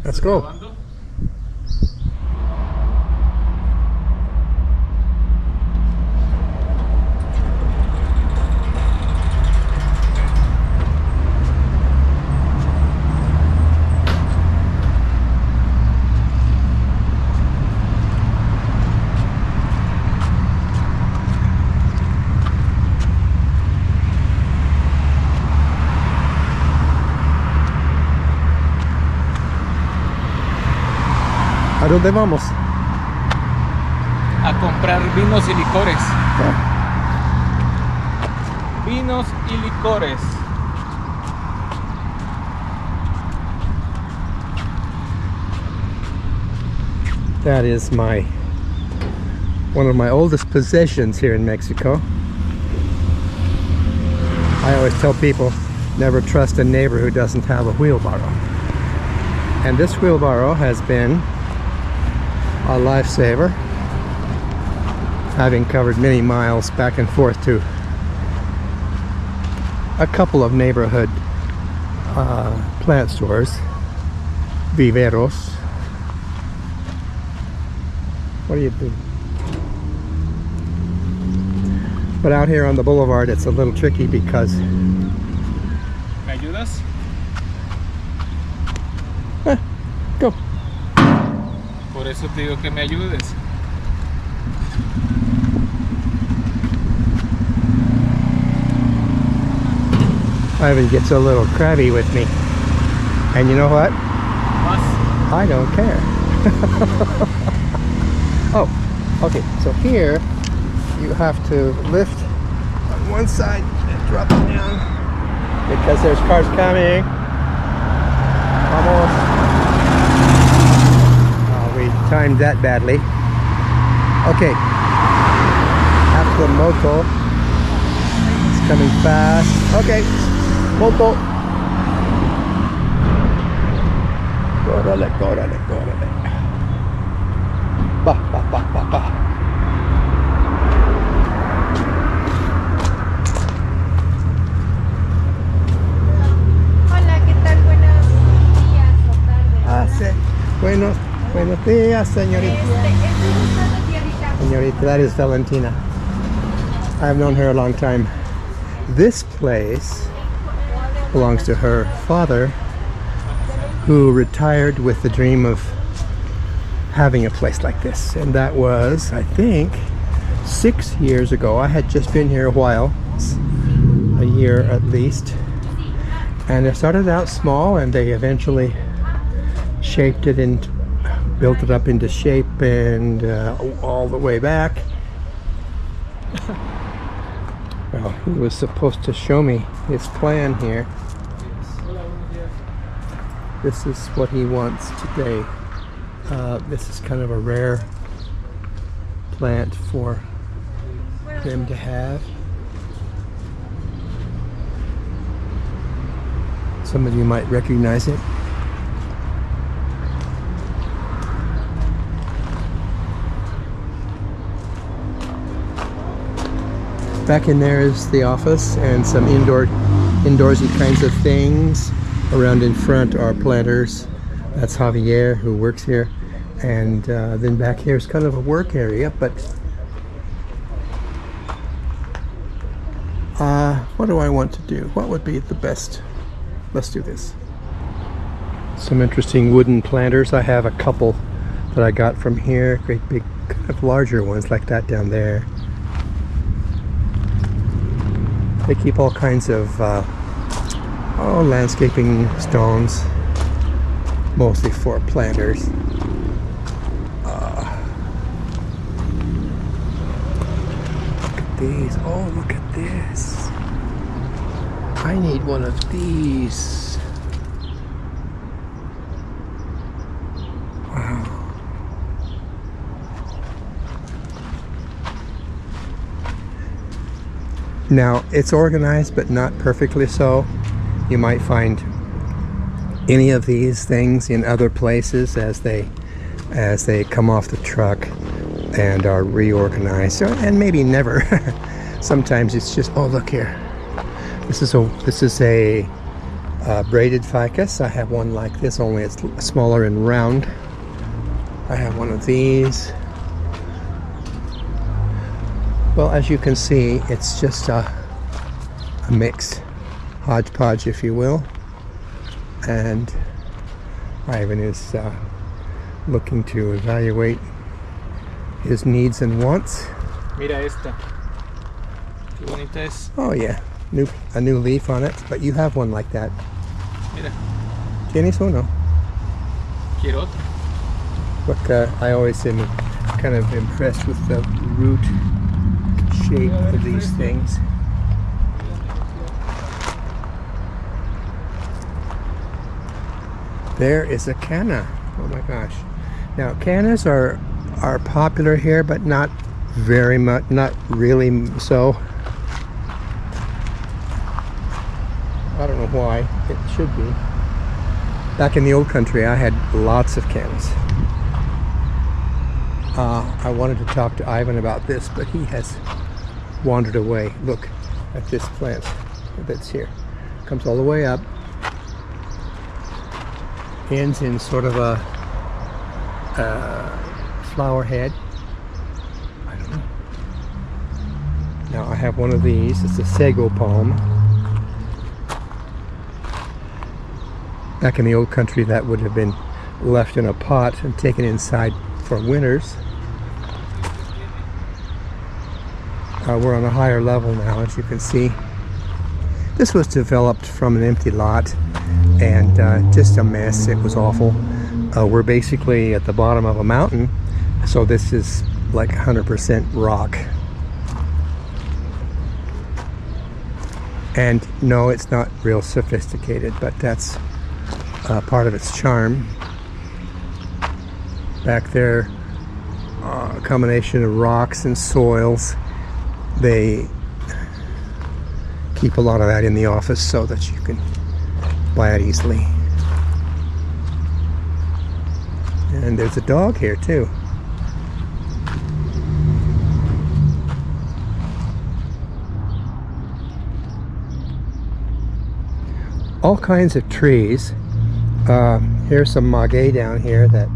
Let's go. ¿A dónde vamos? A comprar vinos y licores. Vinos y licores. That is one of my oldest possessions here in Mexico. I always tell people, never trust a neighbor who doesn't have a wheelbarrow. And this wheelbarrow has been a lifesaver, having covered many miles back and forth to a couple of neighborhood plant stores, viveros. What do you do? But out here on the boulevard it's a little tricky because ¿Me ayudas? go. Por eso te digo que me ayudes. Ivan gets a little crabby with me. And you know what? Más. I don't care. Oh, okay. So here you have to lift on one side and drop it down because there's cars coming. Almost. We timed that badly. Okay. After the moto. It's coming fast. Okay. Moto. Córrele, córrele, córrele. Ba, ba, ba, ba, ba. Hola, ¿qué tal? Buenos días o tardes. Sí. Buenos días, señorita. Señorita, that is Valentina. I've known her a long time. This place belongs to her father, who retired with the dream of having a place like this. And that was, I think, 6 years ago. I had just been here a while, a year at least. And it started out small and they eventually shaped it and built it up into shape and all the way back. Well, he was supposed to show me his plan here. This is what he wants today. This is kind of a rare plant for them to have. Some of you might recognize it. Back in there is the office and some indoorsy kinds of things. Around in front are planters. That's Javier, who works here. And then back here is kind of a work area, but what do I want to do? What would be the best? Let's do this. Some interesting wooden planters. I have a couple that I got from here. Great big, kind of larger ones like that down there. They keep all kinds of landscaping stones, mostly for planters. Look at these. Oh, look at this. I need one of these. Wow. Now, it's organized, but not perfectly so. You might find any of these things in other places as they come off the truck and are reorganized, and maybe never. Sometimes it's just, oh, look here. This is a braided ficus. I have one like this, only it's smaller and round. I have one of these. Well, as you can see, it's just a mix, hodgepodge, if you will. And Ivan is looking to evaluate his needs and wants. Mira esta. Qué bonita es. Oh yeah, a new leaf on it. But you have one like that. Mira. ¿Tienes uno? Quiero otro. Look, I always am kind of impressed with the root shape of these things. There is a canna. Oh my gosh. Now cannas are popular here, but not very much, not really so. I don't know why. It should be. Back in the old country, I had lots of cannas. I wanted to talk to Ivan about this, but he has wandered away. Look at this plant that's here. Comes all the way up. Ends in sort of a flower head. I don't know. Now I have one of these. It's a sago palm. Back in the old country, that would have been left in a pot and taken inside for winters. We're on a higher level now, as you can see. This was developed from an empty lot and just a mess. It was awful. We're basically at the bottom of a mountain, so this is like 100% rock. And no, it's not real sophisticated, but that's part of its charm. Back there, a combination of rocks and soils. They keep a lot of that in the office so that you can buy it easily. And there's a dog here too. All kinds of trees. Here's some maguey down here that,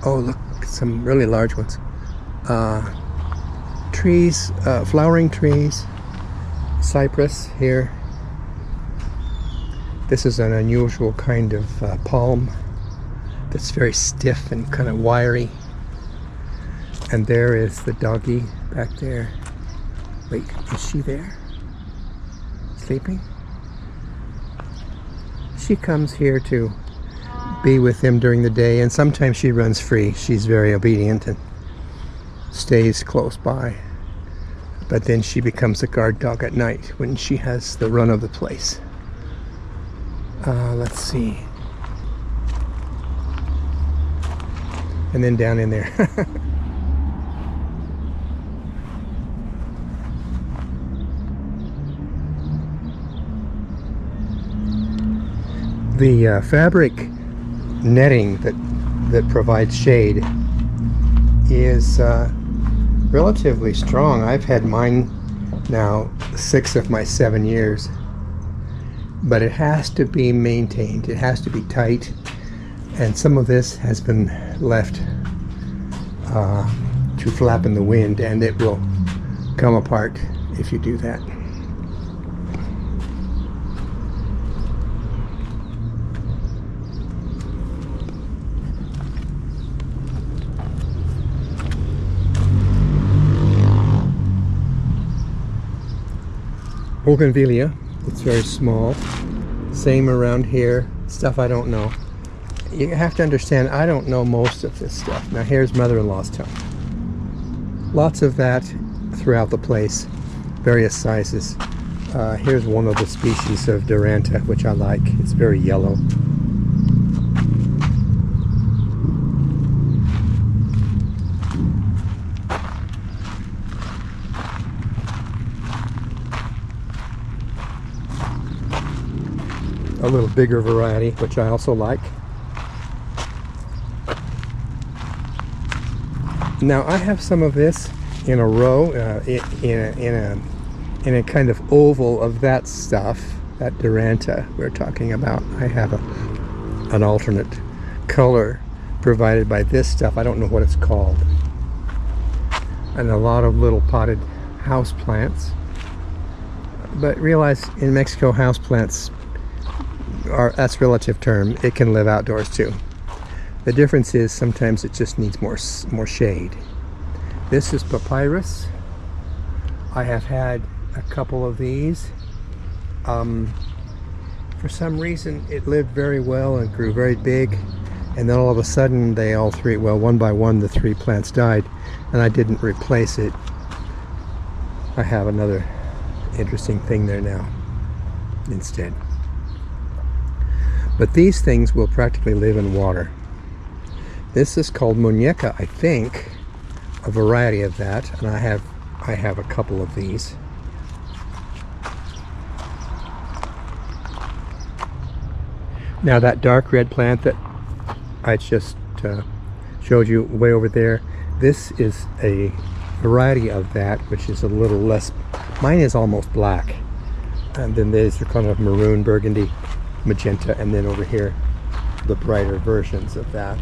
oh look, some really large ones. Trees, flowering trees, cypress here. This is an unusual kind of palm that's very stiff and kind of wiry. And there is the doggy back there. Wait, is she there? Sleeping? She comes here to be with him during the day, and sometimes she runs free. She's very obedient and stays close by. But then she becomes a guard dog at night when she has the run of the place. Let's see. And then down in there. The fabric netting that provides shade is relatively strong. I've had mine now 6 of my 7 years, but it has to be maintained. It has to be tight, and some of this has been left to flap in the wind, and it will come apart if you do that. Bougainvillea, it's very small. Same around here. Stuff I don't know. You have to understand, I don't know most of this stuff. Now here's mother-in-law's tongue. Lots of that throughout the place. Various sizes. Here's one of the species of Duranta, which I like. It's very yellow. A little bigger variety, which I also like. Now I have some of this in a row, in a kind of oval of that stuff. that Duranta we're talking about. I have an alternate color provided by this stuff. I don't know what it's called. And a lot of little potted house plants. But realize in Mexico, house plants that's relative term. It can live outdoors too. The difference is sometimes it just needs more shade. This is papyrus. I have had a couple of these. For some reason it lived very well and grew very big, and then all of a sudden they all three, well, one by one, the 3 plants died, and I didn't replace it. I have another interesting thing there now instead. But these things will practically live in water. This is called muñeca, I think, a variety of that, and I have a couple of these. Now that dark red plant that I just showed you way over there, this is a variety of that, which is a little less, mine is almost black, and then there's kind of maroon, burgundy, magenta, and then over here the brighter versions of that.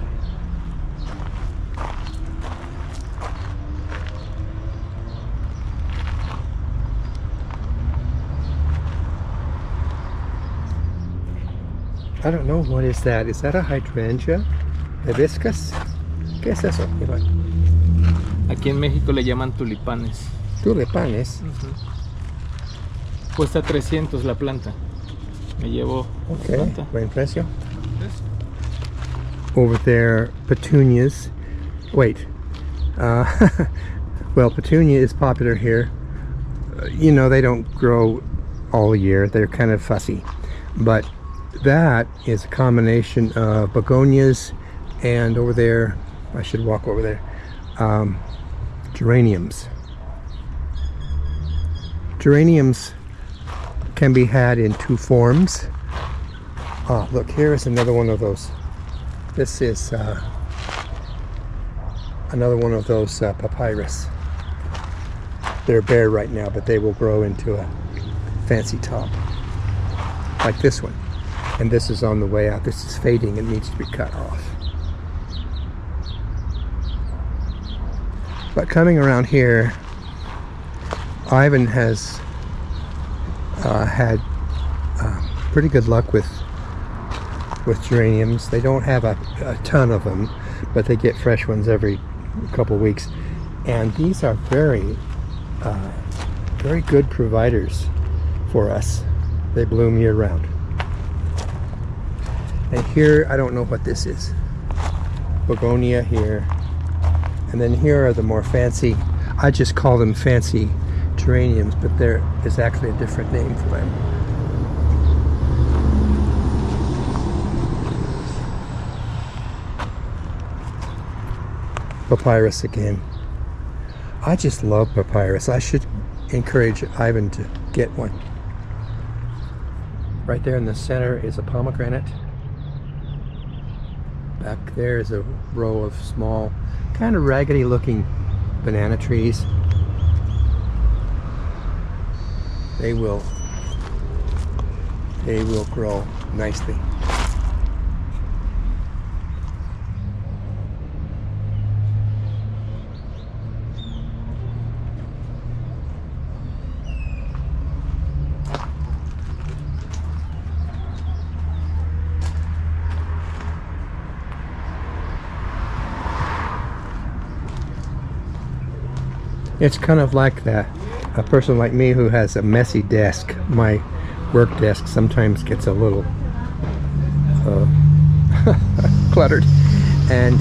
I don't know, what is that? Is that a hydrangea? ¿Hibiscus? ¿Qué es eso, Iván? Aquí en México le llaman tulipanes. Tulipanes. Cuesta 300 la planta. Me llevo Okay, planta. buen precio. Over there, petunias. Wait. Well, petunia is popular here. You know, they don't grow all year. They're kind of fussy. But that is a combination of begonias and over there, I should walk over there, geraniums. Geraniums can be had in 2 forms. Oh, look, here is another one of those. This is another one of those papyrus. They're bare right now, but they will grow into a fancy top, like this one. And this is on the way out. This is fading and needs to be cut off. But coming around here, Ivan has had pretty good luck with geraniums. They don't have a ton of them, but they get fresh ones every couple weeks. And these are very good providers for us. They bloom year round. And here, I don't know what this is. Begonia here. And then here are the more fancy, I just call them fancy geraniums, but there is actually a different name for them. Papyrus again. I just love papyrus. I should encourage Ivan to get one. Right there in the center is a pomegranate. Back there is a row of small, kind of raggedy looking banana trees. They will grow nicely. It's kind of like that. A person like me who has a messy desk. My work desk sometimes gets a little cluttered, and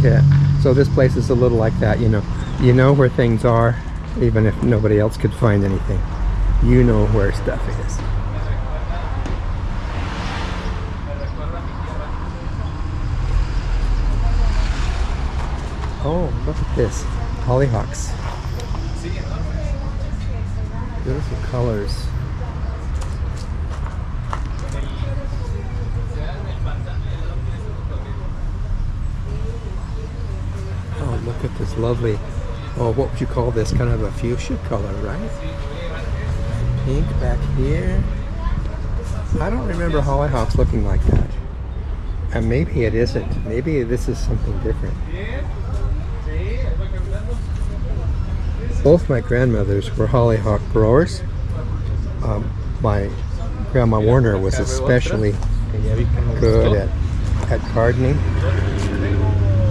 so this place is a little like that. You know where things are, even if nobody else could find anything. You know where stuff is. Oh, look at this, hollyhocks. Beautiful colors. Oh, look at this lovely, oh, what would you call this? Kind of a fuchsia color, right? Pink back here. I don't remember hollyhocks looking like that. And maybe it isn't. Maybe this is something different. Both my grandmothers were hollyhock growers. My grandma Warner was especially good at gardening.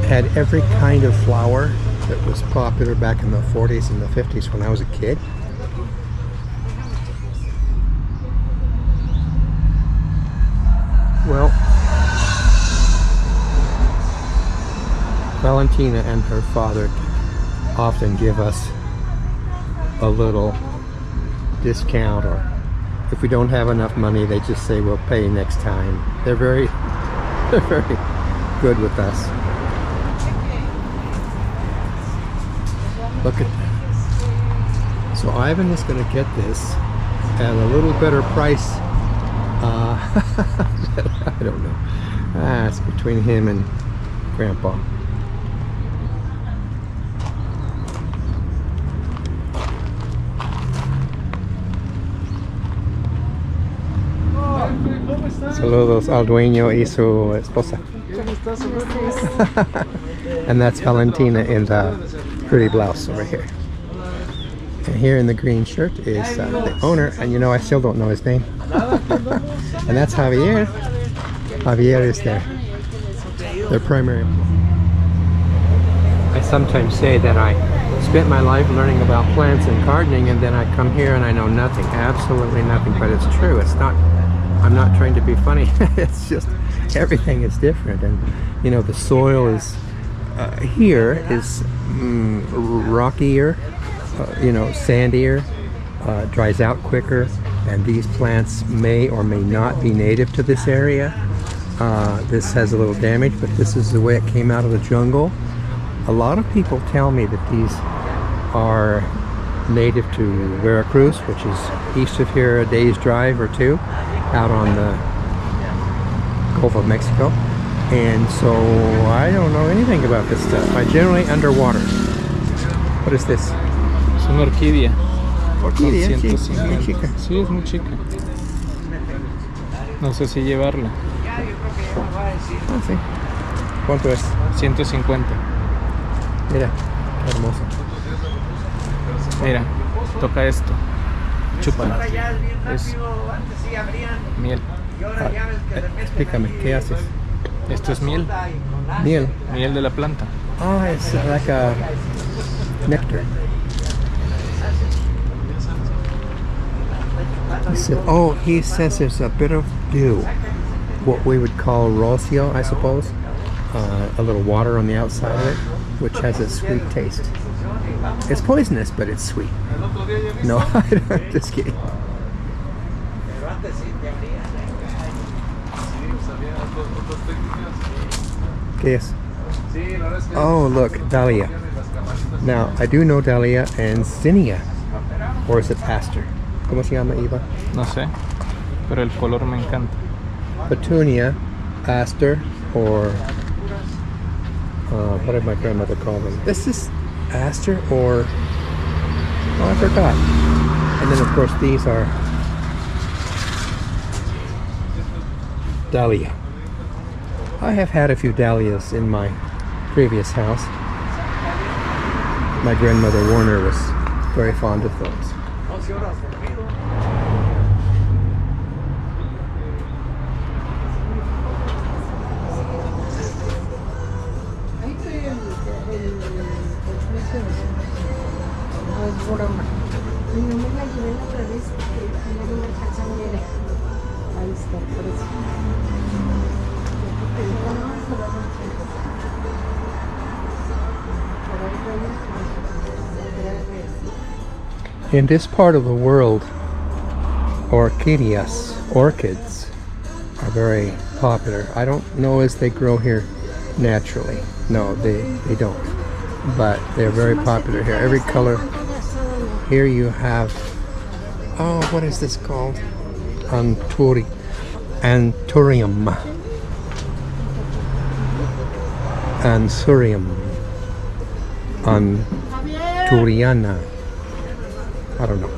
Had every kind of flower that was popular back in the 40s and the 50s when I was a kid. Well, Valentina and her father often give us a little discount, or if we don't have enough money, they just say we'll pay next time. They're very good with us. Look at that. So Ivan is going to get this at a little better price. I don't know. It's between him and Grandpa. Saludos al dueño y su esposa. And that's Valentina in the pretty blouse over here. And here in the green shirt is the owner, and you know, I still don't know his name. And that's Javier. Javier is their primary employee. I sometimes say that I spent my life learning about plants and gardening, and then I come here and I know nothing, absolutely nothing, but it's true. It's not, I'm not trying to be funny. It's just everything is different. And you know, the soil is here is rockier, you know, sandier, dries out quicker, and these plants may or may not be native to this area. This has a little damage, but this is the way it came out of the jungle. A lot of people tell me that these are native to Veracruz, which is east of here, a day's drive or two, out on the Gulf of Mexico. And so I don't know anything about this stuff. I generally underwater. What is this? Es una orquídea. Orquídea, Con sí, 150. muy chica. Sí, es muy chica. No sé si llevarla. Ah, sí. ¿Cuánto es? 150. Mira, qué hermoso. Mira, toca esto. Chúpala. Es miel. Explícame, ¿qué haces? Esto es miel. Miel. Miel de la planta. Ah, it's like a nectar. He says there's a bit of dew, what we would call rocio, I suppose. A little water on the outside of it, which has a sweet taste. It's poisonous, but it's sweet. No, I'm just kidding. ¿Qué es? Oh, look, dahlia. Now, I do know dahlia and zinnia. Or is it aster? ¿Cómo se llama, Eva? No sé, pero el color me encanta. Petunia, aster, or what did my grandmother call them? This is aster, or oh, I forgot. And then of course these are dahlia. I have had a few dahlias in my previous house. My grandmother Warner was very fond of those. In this part of the world, orchids are very popular. I don't know as they grow here naturally. No, they don't. But they're very popular here. Every color. Here you have, oh, what is this called? Anthurium. Anturiana. I don't know.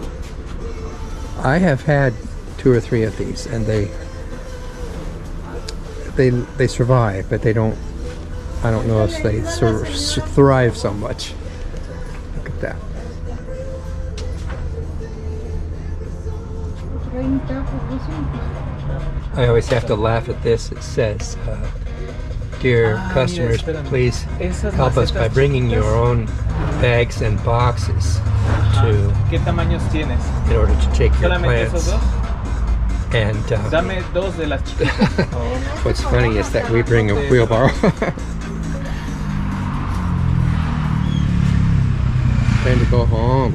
I have had 2 or 3 of these, and they survive, but they don't. I don't know if they thrive so much. Look at that. I always have to laugh at this. It says, "Dear customers, please help us by bringing your own bags and boxes to ¿Qué tamaños tienes? in order to take your ¿Solamente esos plants." dos? And Dame dos de las chiquitas. what's funny is that we bring a wheelbarrow. Time to go home.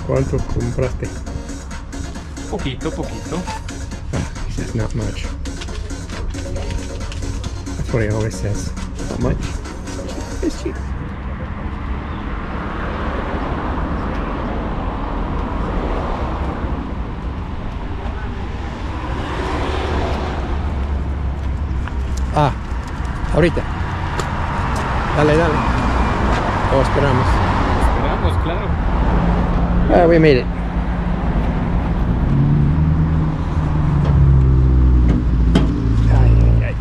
¿Cuánto compraste? Poquito, poquito. He says not much. That's what he always says. Not much. It's cheap. Ah, ahorita. Dale, dale. O esperamos. Esperamos, claro. We made it. Ay, ay, ay.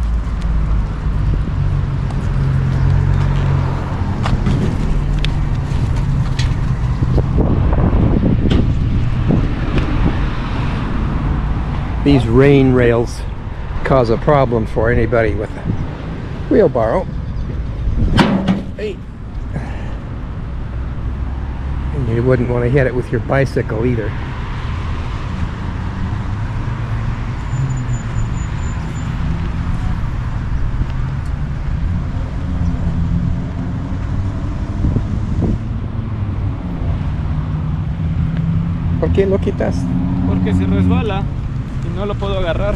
These rain rails cause a problem for anybody with a wheelbarrow. Hey. And you wouldn't want to hit it with your bicycle either. ¿Por qué lo quitas? Porque se resbala y no lo puedo agarrar.